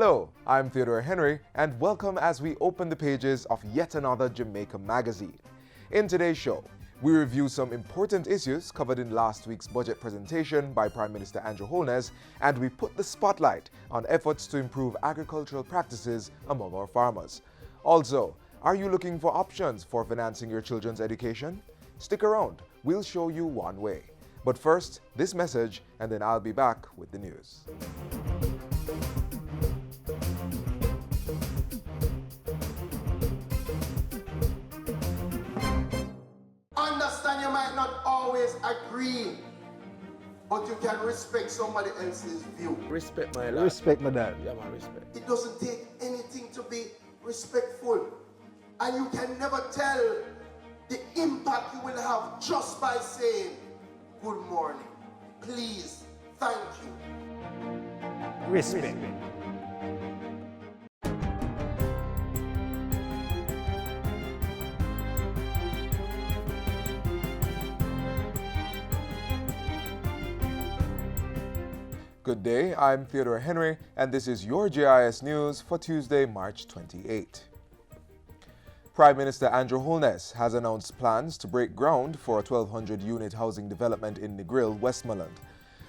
Hello, I'm Theodore Henry, and welcome as we open the pages of yet another Jamaica magazine. In today's show, we review some important issues covered in last week's budget presentation by Prime Minister Andrew Holness, and we put the spotlight on efforts to improve agricultural practices among our farmers. Also, are you looking for options for financing your children's education? Stick around, we'll show you one way. But first, this message, and then I'll be back with the news. Understand, you might not always agree, but you can respect somebody else's view. Respect my lad. Respect my dad. Yeah, man, respect. It doesn't take anything to be respectful, and you can never tell the impact you will have just by saying good morning, please, thank you. Respect. Good day, I'm Theodore Henry, and this is your JIS News for Tuesday, March 28. Prime Minister Andrew Holness has announced plans to break ground for a 1,200-unit housing development in Negril, Westmoreland.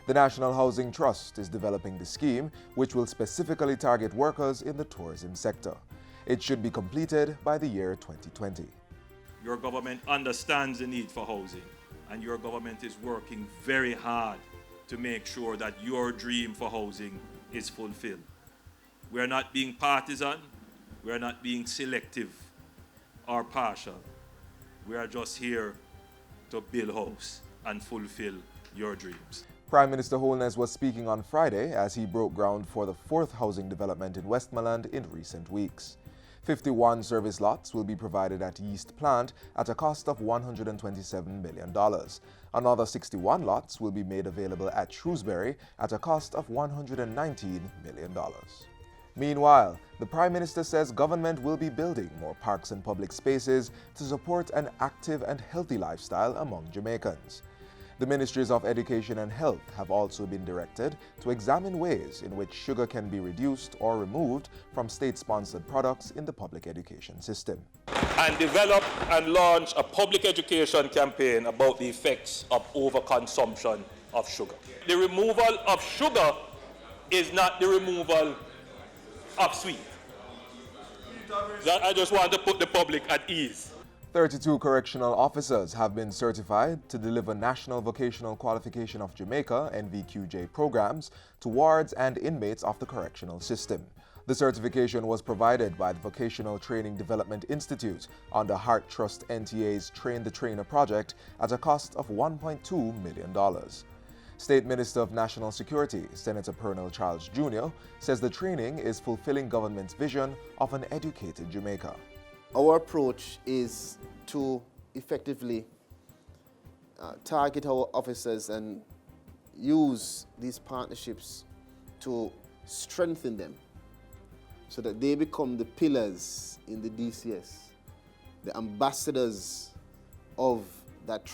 The National Housing Trust is developing the scheme, which will specifically target workers in the tourism sector. It should be completed by the year 2020. Your government understands the need for housing, and your government is working very hard to make sure that your dream for housing is fulfilled. We are not being partisan, we are not being selective or partial. We are just here to build house and fulfill your dreams. Prime Minister Holness was speaking on Friday as he broke ground for the fourth housing development in Westmoreland in recent weeks. 51 service lots will be provided at Yeast Plant at a cost of $127 million. Another 61 lots will be made available at Shrewsbury at a cost of $119 million. Meanwhile, the Prime Minister says government will be building more parks and public spaces to support an active and healthy lifestyle among Jamaicans. The Ministries of Education and Health have also been directed to examine ways in which sugar can be reduced or removed from state-sponsored products in the public education system. And develop and launch a public education campaign about the effects of overconsumption of sugar. The removal of sugar is not the removal of sweet. I just want to put the public at ease. 32 correctional officers have been certified to deliver National Vocational Qualification of Jamaica (NVQJ) programs to wards and inmates of the correctional system. The certification was provided by the Vocational Training Development Institute under Heart Trust NTA's Train the Trainer project at a cost of $1.2 million. State Minister of National Security, Senator Pernell Charles Jr., says the training is fulfilling government's vision of an educated Jamaica. Our approach is to effectively target our officers and use these partnerships to strengthen them so that they become the pillars in the DCS, the ambassadors of that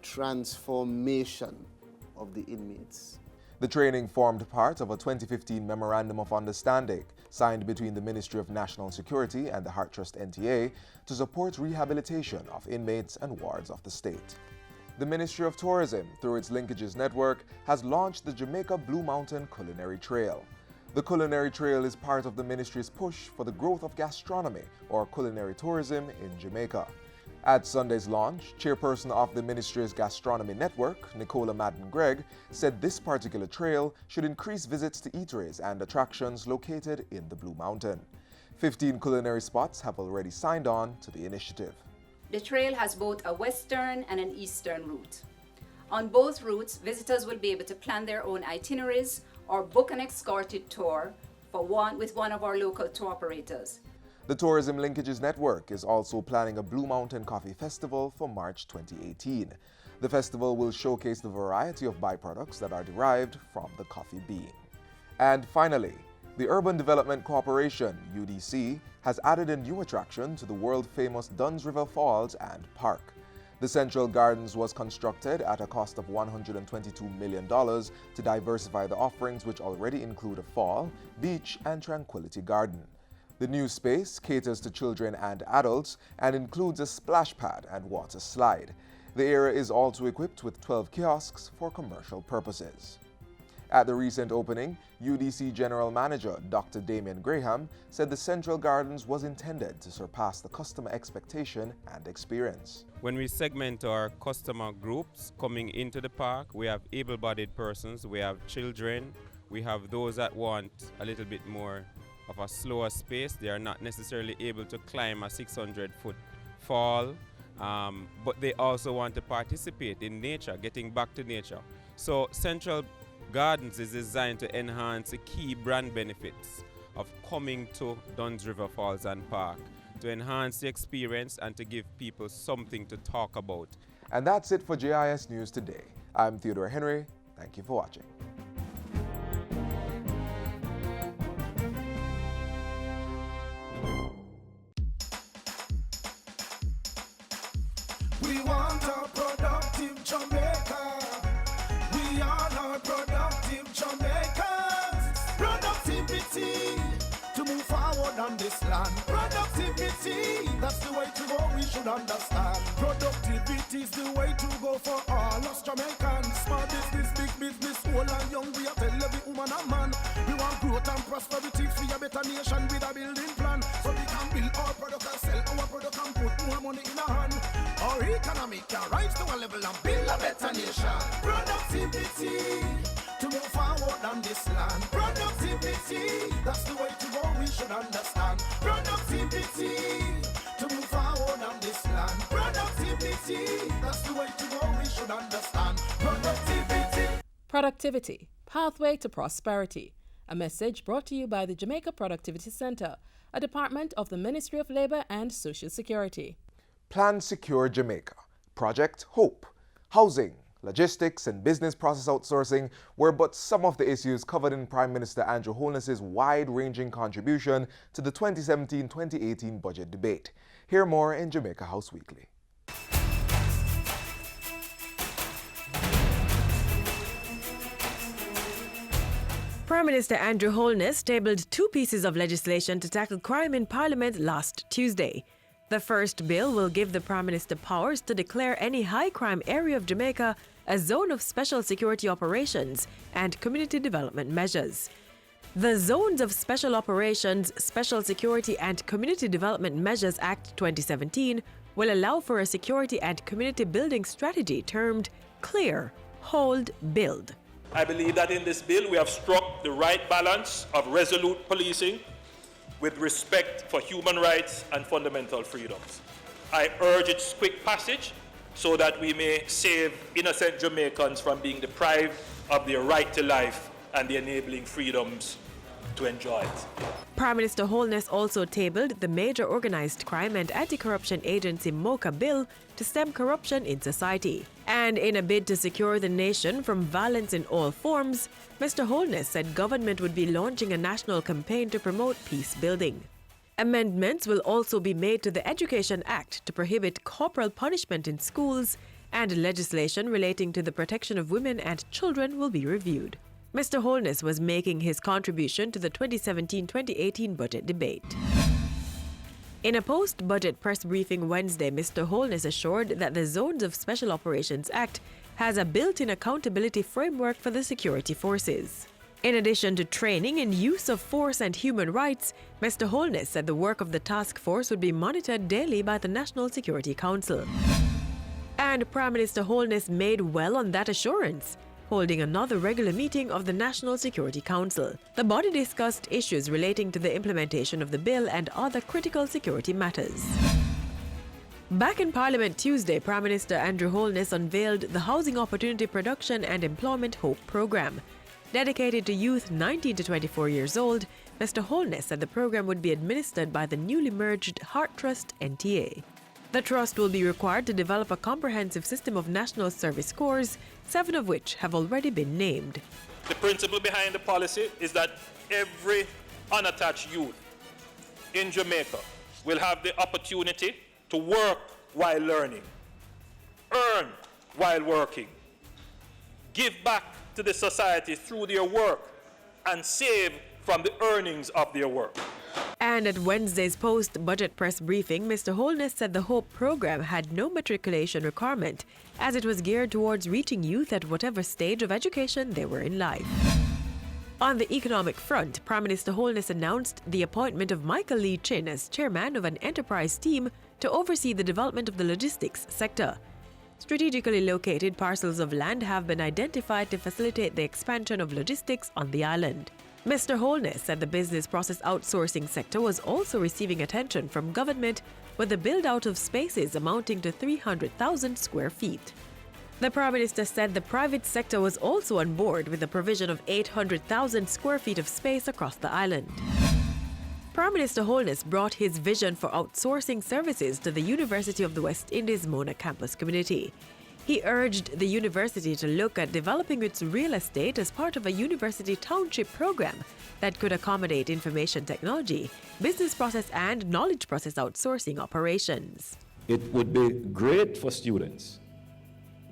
transformation of the inmates. The training formed part of a 2015 Memorandum of Understanding signed between the Ministry of National Security and the Heart Trust NTA to support rehabilitation of inmates and wards of the state. The Ministry of Tourism, through its linkages network, has launched the Jamaica Blue Mountain Culinary Trail. The Culinary Trail is part of the ministry's push for the growth of gastronomy or culinary tourism in Jamaica. At Sunday's launch, chairperson of the ministry's gastronomy network, Nicola Madden-Gregg, said this particular trail should increase visits to eateries and attractions located in the Blue Mountain. 15 culinary spots have already signed on to the initiative. The trail has both a western and an eastern route. On both routes, visitors will be able to plan their own itineraries or book an escorted tour with one of our local tour operators. The Tourism Linkages Network is also planning a Blue Mountain Coffee Festival for March 2018. The festival will showcase the variety of byproducts that are derived from the coffee bean. And finally, the Urban Development Corporation, UDC, has added a new attraction to the world-famous Duns River Falls and Park. The Central Gardens was constructed at a cost of $122 million to diversify the offerings, which already include a fall, beach, and tranquility garden. The new space caters to children and adults and includes a splash pad and water slide. The area is also equipped with 12 kiosks for commercial purposes. At the recent opening, UDC General Manager Dr. Damian Graham said the Central Gardens was intended to surpass the customer expectation and experience. When we segment our customer groups coming into the park, we have able-bodied persons, we have children, we have those that want a little bit more of a slower space. They are not necessarily able to climb a 600-foot fall, but they also want to participate in nature, getting back to nature. So Central Gardens is designed to enhance the key brand benefits of coming to Duns River Falls and Park, to enhance the experience and to give people something to talk about. And that's it for JIS News today. I'm Theodore Henry. Thank you for watching. We want a productive Jamaica. We are not productive Jamaicans. Productivity to move forward on this land. Productivity, that's the way to go, we should understand. Productivity is the way to go for all us Jamaicans. Small business, big business, old and young, we are tell every woman and man. We want growth and prosperity for a better nation with a building plan. So we can build our product and sell our product and put more money in our hand. Our economy can rise to a level and build a better nation. Productivity to move forward on this land. Productivity, that's the way to go, we should understand. Productivity to move forward on this land. Productivity, that's the way to go, we should understand. Productivity. Productivity, pathway to prosperity. A message brought to you by the Jamaica Productivity Center, a department of the Ministry of Labor and Social Security. Plan Secure Jamaica, Project Hope, housing, logistics, and business process outsourcing were but some of the issues covered in Prime Minister Andrew Holness' wide-ranging contribution to the 2017-2018 budget debate. Hear more in Jamaica House Weekly. Prime Minister Andrew Holness tabled two pieces of legislation to tackle crime in Parliament last Tuesday. The first bill will give the Prime Minister powers to declare any high-crime area of Jamaica a zone of special security operations and community development measures. The Zones of Special Operations, Special Security and Community Development Measures Act 2017 will allow for a security and community building strategy termed Clear, Hold, Build. I believe that in this bill we have struck the right balance of resolute policing with respect for human rights and fundamental freedoms. I urge its quick passage so that we may save innocent Jamaicans from being deprived of their right to life and the enabling freedoms to enjoy it. Prime Minister Holness also tabled the Major Organised Crime and Anti-Corruption Agency MOCA bill to stem corruption in society. And in a bid to secure the nation from violence in all forms, Mr. Holness said government would be launching a national campaign to promote peace building. Amendments will also be made to the Education Act to prohibit corporal punishment in schools, and legislation relating to the protection of women and children will be reviewed. Mr. Holness was making his contribution to the 2017-2018 budget debate. In a post-budget press briefing Wednesday, Mr. Holness assured that the Zones of Special Operations Act has a built-in accountability framework for the security forces. In addition to training in use of force and human rights, Mr. Holness said the work of the task force would be monitored daily by the National Security Council. And Prime Minister Holness made well on that assurance, holding another regular meeting of the National Security Council. The body discussed issues relating to the implementation of the bill and other critical security matters. Back in Parliament Tuesday, Prime Minister Andrew Holness unveiled the Housing Opportunity Production and Employment Hope Programme. Dedicated to youth 19 to 24 years old, Mr. Holness said the program would be administered by the newly merged Heart Trust NTA. The trust will be required to develop a comprehensive system of national service corps, 7 of which have already been named. The principle behind the policy is that every unattached youth in Jamaica will have the opportunity to work while learning. earn while working. Give back to the society through their work and save from the earnings of their work. And at Wednesday's post-budget press briefing, Mr. Holness said the HOPE program had no matriculation requirement, as it was geared towards reaching youth at whatever stage of education they were in life. On the economic front, Prime Minister Holness announced the appointment of Michael Lee Chin as chairman of an enterprise team to oversee the development of the logistics sector. Strategically located parcels of land have been identified to facilitate the expansion of logistics on the island. Mr. Holness said the business process outsourcing sector was also receiving attention from government with the build-out of spaces amounting to 300,000 square feet. The Prime Minister said the private sector was also on board with the provision of 800,000 square feet of space across the island. Prime Minister Holness brought his vision for outsourcing services to the University of the West Indies Mona campus community. He urged the university to look at developing its real estate as part of a university township program that could accommodate information technology, business process and knowledge process outsourcing operations. It would be great for students.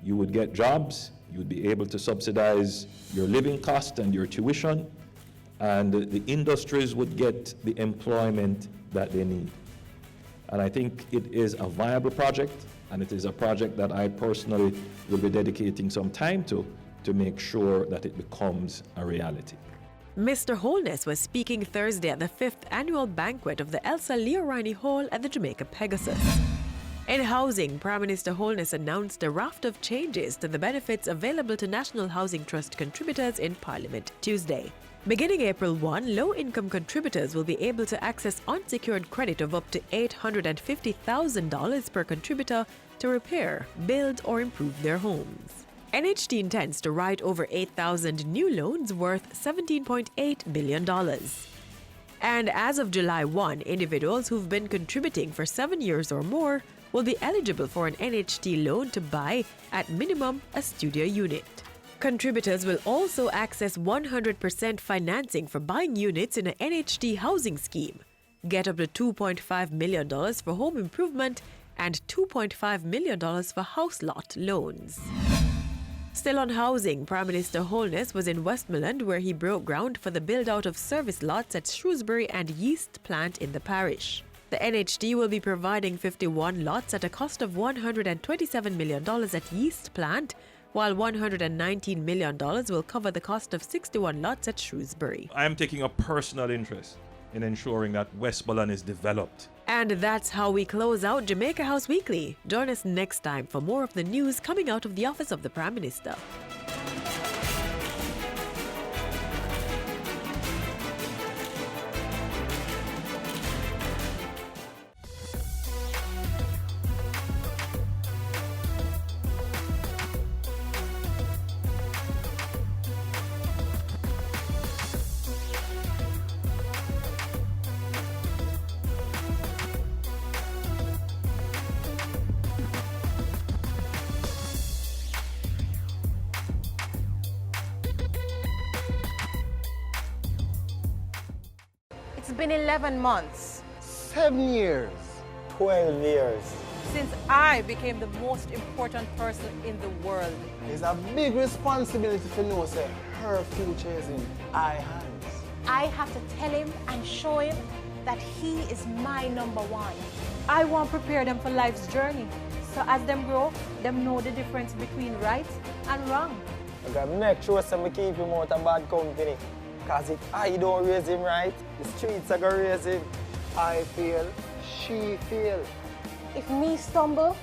You would get jobs, you would be able to subsidize your living cost and your tuition, and the industries would get the employment that they need. And I think it is a viable project, and it is a project that I personally will be dedicating some time to make sure that it becomes a reality. Mr. Holness was speaking Thursday at the 5th annual banquet of the Elsa Leorini Hall at the Jamaica Pegasus. In housing, Prime Minister Holness announced a raft of changes to the benefits available to National Housing Trust contributors in Parliament Tuesday. Beginning April 1, low-income contributors will be able to access unsecured credit of up to $850,000 per contributor to repair, build or improve their homes. NHT intends to write over 8,000 new loans worth $17.8 billion. And as of July 1, individuals who've been contributing for 7 years or more will be eligible for an NHT loan to buy, at minimum, a studio unit. Contributors will also access 100% financing for buying units in an NHT housing scheme, get up to $2.5 million for home improvement and $2.5 million for house lot loans. Still on housing, Prime Minister Holness was in Westmoreland where he broke ground for the build-out of service lots at Shrewsbury and Yeast plant in the parish. The NHT will be providing 51 lots at a cost of $127 million at Yeast plant, while $119 million will cover the cost of 61 lots at Shrewsbury. I am taking a personal interest in ensuring that Westmoreland is developed. And that's how we close out Jamaica House Weekly. Join us next time for more of the news coming out of the office of the Prime Minister. It's been 11 months. 7 years. 12 years. Since I became the most important person in the world. It's a big responsibility to know that her future is in our hands. I have to tell him and show him that he is my number one. I want to prepare them for life's journey. So as them grow, them know the difference between right and wrong. I gotta make sure some keep him out of bad company. Because if I don't raise him right, the streets are gonna raise him. I feel, she feel. If me stumble,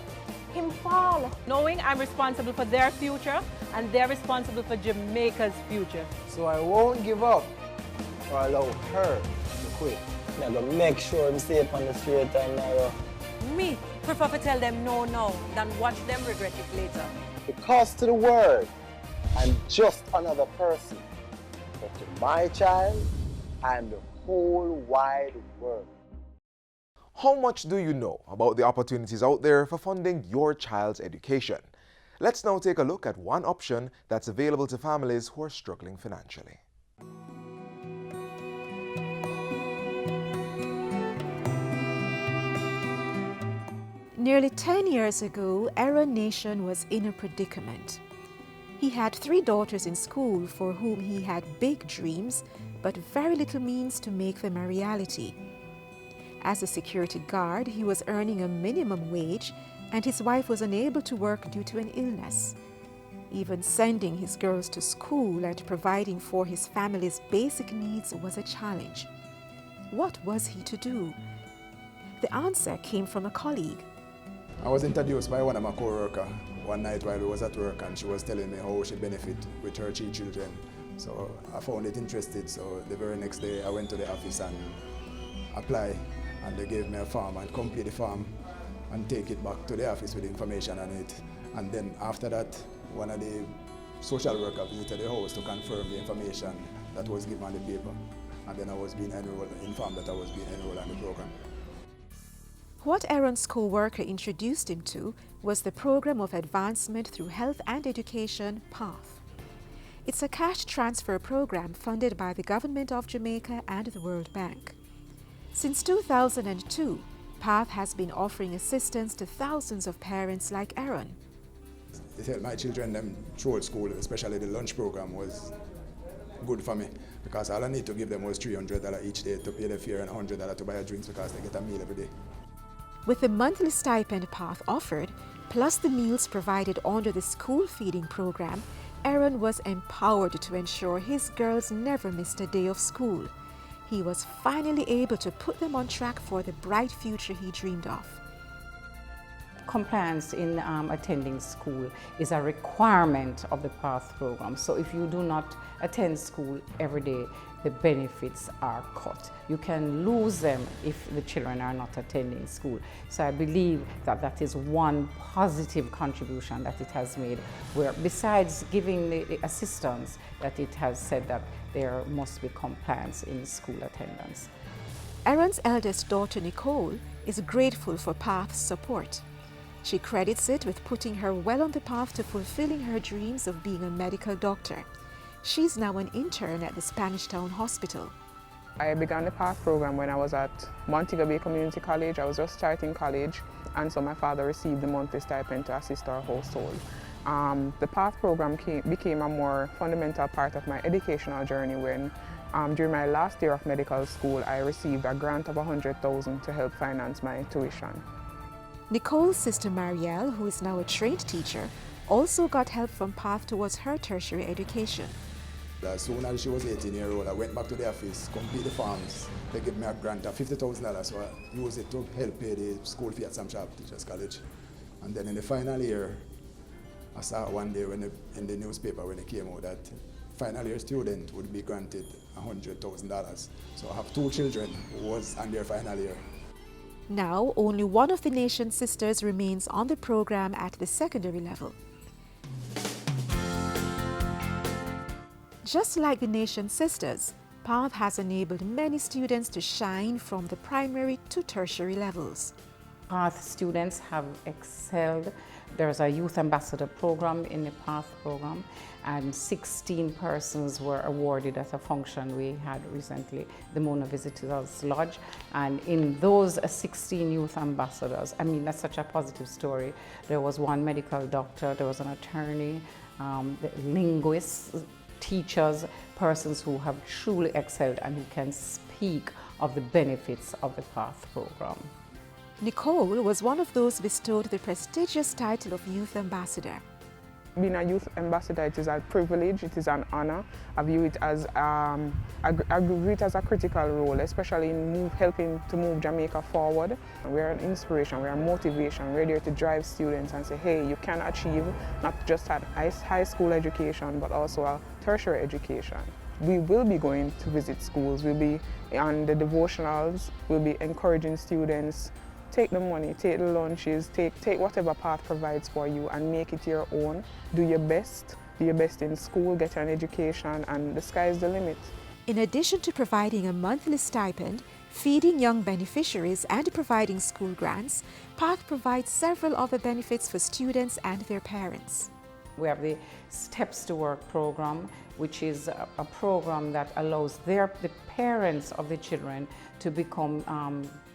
him fall. Knowing I'm responsible for their future and they're responsible for Jamaica's future. So I won't give up or allow her to quit. I'm gonna make sure I'm safe on the straight and narrow. Me prefer to tell them no now than watch them regret it later. Because to the world, I'm just another person. But to my child, I'm the whole wide world. How much do you know about the opportunities out there for funding your child's education? Let's now take a look at one option that's available to families who are struggling financially. Nearly 10 years ago, Aaron Nation was in a predicament. He had 3 daughters in school for whom he had big dreams, but very little means to make them a reality. As a security guard, he was earning a minimum wage, and his wife was unable to work due to an illness. Even sending his girls to school and providing for his family's basic needs was a challenge. What was he to do? The answer came from a colleague. I was introduced by one of my co-workers one night while we was at work, and she was telling me how she benefit with her 3 children. So I found it interesting, so the very next day I went to the office and applied, and they gave me a form and complete the form and take it back to the office with information on it. And then after that, one of the social workers visited the house to confirm the information that was given on the paper. And then I was being informed that I was being enrolled on the program. What Aaron's co-worker introduced him to was the Program of Advancement Through Health and Education, PATH. It's a cash transfer program funded by the Government of Jamaica and the World Bank. Since 2002, PATH has been offering assistance to thousands of parents like Aaron. It helped my children them throughout school, especially the lunch program was good for me, because all I need to give them was $300 each day to pay their fare and $100 to buy a drinks because they get a meal every day. With the monthly stipend PATH offered, plus the meals provided under the school feeding program, Aaron was empowered to ensure his girls never missed a day of school. He was finally able to put them on track for the bright future he dreamed of. Compliance in attending school is a requirement of the PATH program. So if you do not attend school every day, the benefits are cut. You can lose them if the children are not attending school. So I believe that that is one positive contribution that it has made, where besides giving the assistance, that it has said that there must be compliance in school attendance. Aaron's eldest daughter, Nicole, is grateful for PATH's support. She credits it with putting her well on the path to fulfilling her dreams of being a medical doctor. She's now an intern at the Spanish Town Hospital. I began the PATH program when I was at Montego Community College. I was just starting college, and so my father received the monthly stipend to assist our household. The PATH program became a more fundamental part of my educational journey when during my last year of medical school, I received a grant of $100,000 to help finance my tuition. Nicole's sister Marielle, who is now a trained teacher, also got help from PATH towards her tertiary education. As soon as she was 18 years old, I went back to the office, complete the forms. They gave me a grant of $50,000, so I used it to help pay the school fee at Sam Sharp Teachers College. And then in the final year, I saw one day in the newspaper when it came out that final year student would be granted $100,000. So I have 2 children who was on their final year. Now, only one of the nation's sisters remains on the program at the secondary level. Just like the nation's sisters, PATH has enabled many students to shine from the primary to tertiary levels. PATH students have excelled. There's a youth ambassador program in the PATH program, and 16 persons were awarded at a function we had recently, the Mona Visitors Lodge. And in those 16 youth ambassadors, I mean, that's such a positive story. There was one medical doctor, there was an attorney, linguists, teachers, persons who have truly excelled and who can speak of the benefits of the PATH program. Nicole was one of those bestowed the prestigious title of Youth Ambassador. Being a youth ambassador, it is a privilege, it is an honor. I view it as a critical role, especially in helping to move Jamaica forward. We're an inspiration, we're a motivation. We're there to drive students and say, hey, you can achieve not just a high school education, but also a tertiary education. We will be going to visit schools, we'll be on the devotionals, we'll be encouraging students. Take the money, take the lunches, take whatever PATH provides for you and make it your own. Do your best in school, get an education, and the sky is the limit. In addition to providing a monthly stipend, feeding young beneficiaries and providing school grants, PATH provides several other benefits for students and their parents. We have the Steps to Work program, which is a program that allows the parents of the children to become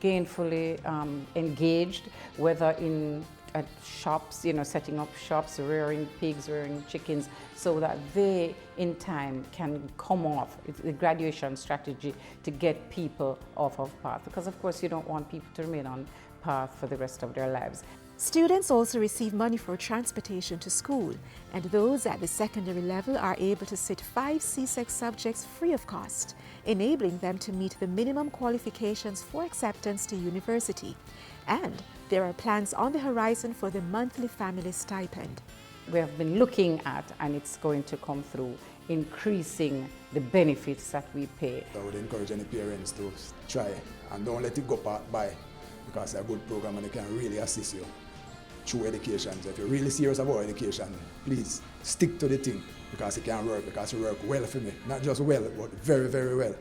gainfully engaged, whether in shops, setting up shops, rearing pigs, rearing chickens, so that they, in time, can come off. It's the graduation strategy to get people off of path, because of course you don't want people to remain on path for the rest of their lives. Students also receive money for transportation to school, and those at the secondary level are able to sit 5 CSEC subjects free of cost, enabling them to meet the minimum qualifications for acceptance to university. And there are plans on the horizon for the monthly family stipend. We have been looking at, and it's going to come through, increasing the benefits that we pay. I would encourage any parents to try and don't let it go by, because it's a good program and it can really assist you through education. So if you're really serious about education, please stick to the thing, because it can work, because it works well for me. Not just well, but very, very well.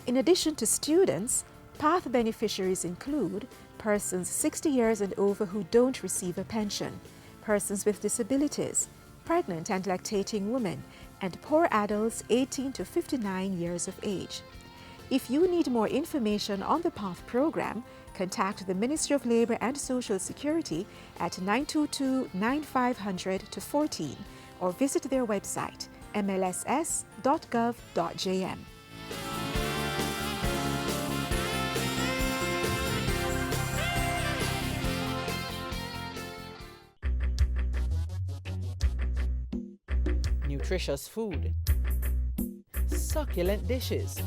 In addition to students, PATH beneficiaries include persons 60 years and over who don't receive a pension, persons with disabilities, pregnant and lactating women, and poor adults 18 to 59 years of age. If you need more information on the PATH program, contact the Ministry of Labour and Social Security at 922-9500-14 or visit their website mlss.gov.jm. Nutritious food, succulent dishes,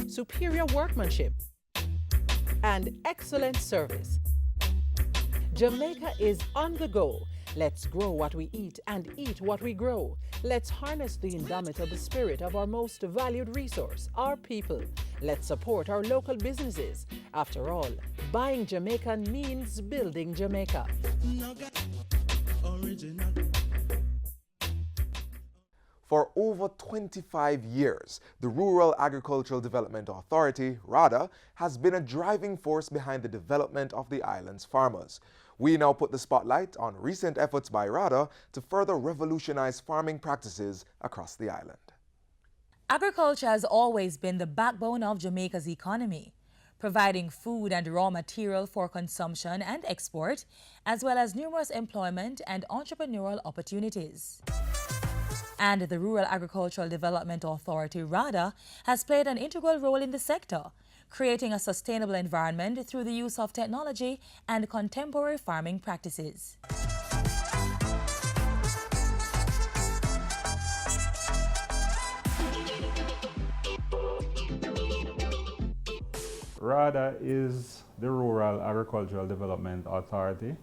superior workmanship, and excellent service. Jamaica is on the go. Let's grow what we eat and eat what we grow. Let's harness the indomitable spirit of our most valued resource, our people. Let's support our local businesses. After all, buying Jamaican means building Jamaica. Original. For over 25 years, the Rural Agricultural Development Authority, RADA, has been a driving force behind the development of the island's farmers. We now put the spotlight on recent efforts by RADA to further revolutionize farming practices across the island. Agriculture has always been the backbone of Jamaica's economy, providing food and raw material for consumption and export, as well as numerous employment and entrepreneurial opportunities. And the Rural Agricultural Development Authority, RADA, has played an integral role in the sector, creating a sustainable environment through the use of technology and contemporary farming practices. RADA is the Rural Agricultural Development Authority,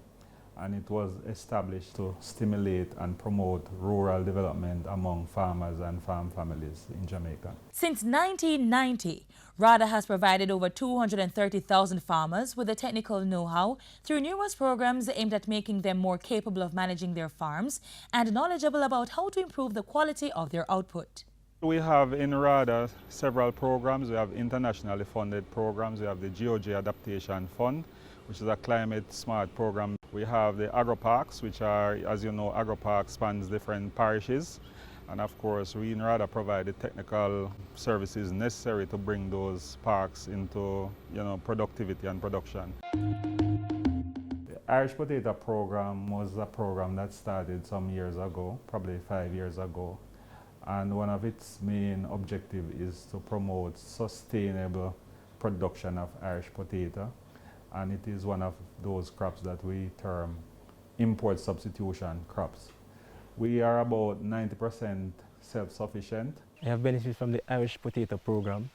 and it was established to stimulate and promote rural development among farmers and farm families in Jamaica. Since 1990, RADA has provided over 230,000 farmers with the technical know-how through numerous programs aimed at making them more capable of managing their farms and knowledgeable about how to improve the quality of their output. We have in RADA several programs. We have internationally funded programs. We have the GeoG Adaptation Fund, which is a climate-smart program. We have the agro-parks, which are, as you know, agro-park spans different parishes. And of course, we in RADA provide the technical services necessary to bring those parks into, productivity and production. The Irish Potato Program was a program that started some years ago, probably 5 years ago. And one of its main objectives is to promote sustainable production of Irish potato. And it is one of those crops that we term import substitution crops. We are about 90% self-sufficient. I have benefited from the Irish Potato Program.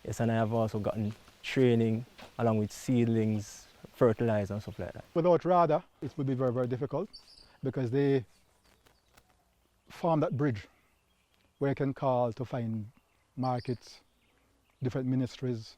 Yes, and I have also gotten training along with seedlings, fertilizer and stuff like that. Without RADA, it would be very, very difficult because they form that bridge where you can call to find markets, different ministries,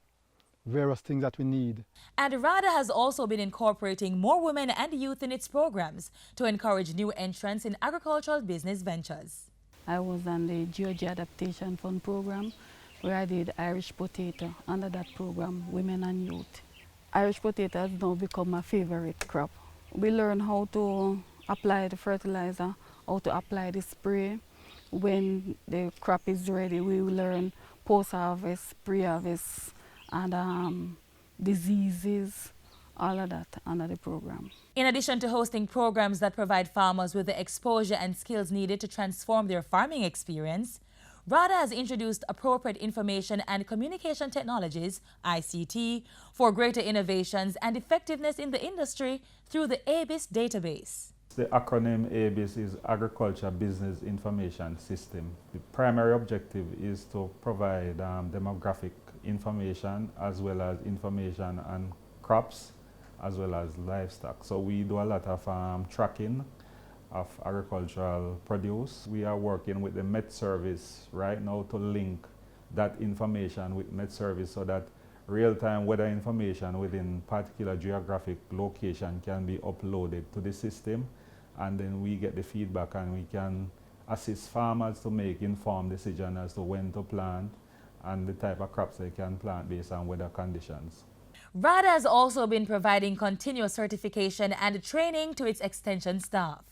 various things that we need. And RADA has also been incorporating more women and youth in its programs to encourage new entrants in agricultural business ventures. I was on the GeoG Adaptation Fund program where I did Irish potato. Under that program, women and youth. Irish potato has now become my favorite crop. We learn how to apply the fertilizer, how to apply the spray. When the crop is ready, we will learn post-harvest, pre-harvest, and diseases, all of that under the program. In addition to hosting programs that provide farmers with the exposure and skills needed to transform their farming experience, RADA has introduced appropriate information and communication technologies, ICT, for greater innovations and effectiveness in the industry through the ABIS database. The acronym ABIS is Agriculture Business Information System. The primary objective is to provide demographic information as well as information on crops as well as livestock. So we do a lot of tracking of agricultural produce. We are working with the Met Service right now to link that information with Met Service so that real-time weather information within particular geographic location can be uploaded to the system, and then we get the feedback and we can assist farmers to make informed decisions as to when to plant and the type of crops they can plant based on weather conditions. RADA has also been providing continuous certification and training to its extension staff.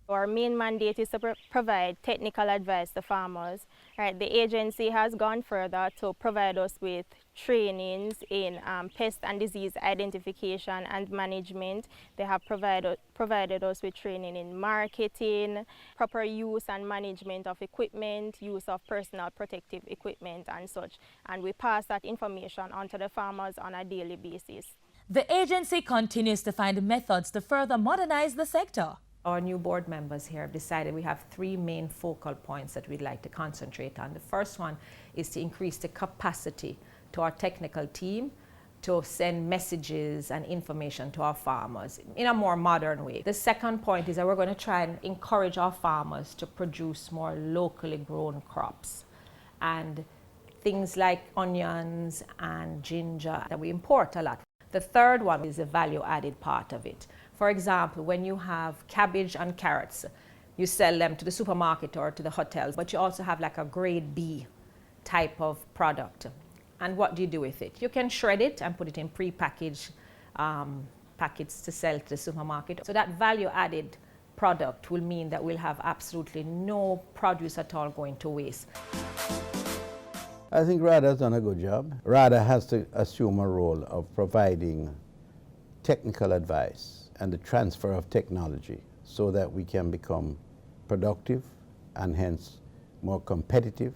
Our main mandate is to provide technical advice to farmers. Right, the agency has gone further to provide us with trainings in pest and disease identification and management. They have provided us with training in marketing, proper use and management of equipment, use of personal protective equipment and such. And we pass that information on to the farmers on a daily basis. The agency continues to find methods to further modernize the sector. Our new board members here have decided we have three main focal points that we'd like to concentrate on. The first one is to increase the capacity to our technical team to send messages and information to our farmers in a more modern way. The second point is that we're going to try and encourage our farmers to produce more locally grown crops and things like onions and ginger that we import a lot. The third one is the value-added part of it. For example, when you have cabbage and carrots, you sell them to the supermarket or to the hotels, but you also have like a grade B type of product. And what do you do with it? You can shred it and put it in pre-packaged packets to sell to the supermarket. So that value-added product will mean that we'll have absolutely no produce at all going to waste. I think RADA has done a good job. RADA has to assume a role of providing technical advice and the transfer of technology so that we can become productive and hence more competitive,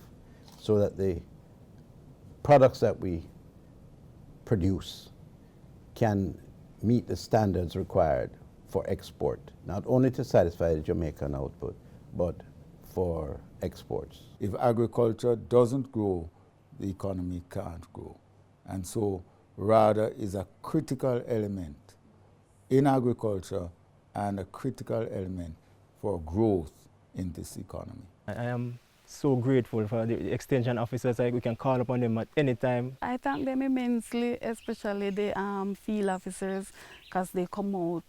so that the products that we produce can meet the standards required for export, not only to satisfy the Jamaican output, but for exports. If agriculture doesn't grow, the economy can't grow. And so RADA is a critical element in agriculture and a critical element for growth in this economy. I am so grateful for the extension officers. We can call upon them at any time. I thank them immensely, especially the field officers, because they come out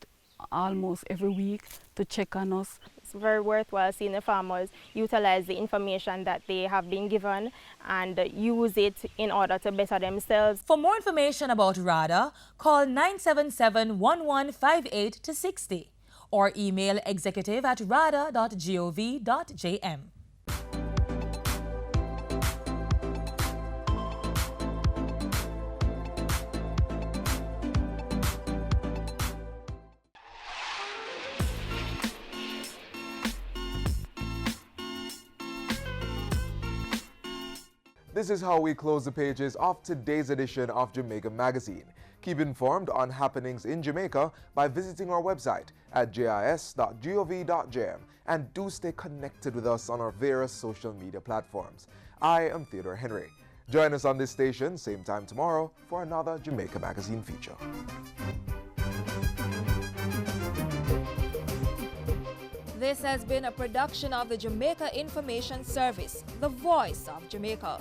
almost every week to check on us. It's very worthwhile seeing the farmers utilize the information that they have been given and use it in order to better themselves. For more information about RADA, call 977-1158 to 60 or email executive@rada.gov.jm. This is how we close the pages of today's edition of Jamaica Magazine. Keep informed on happenings in Jamaica by visiting our website at jis.gov.jm, and do stay connected with us on our various social media platforms. I am Theodore Henry. Join us on this station, same time tomorrow, for another Jamaica Magazine feature. This has been a production of the Jamaica Information Service, the voice of Jamaica.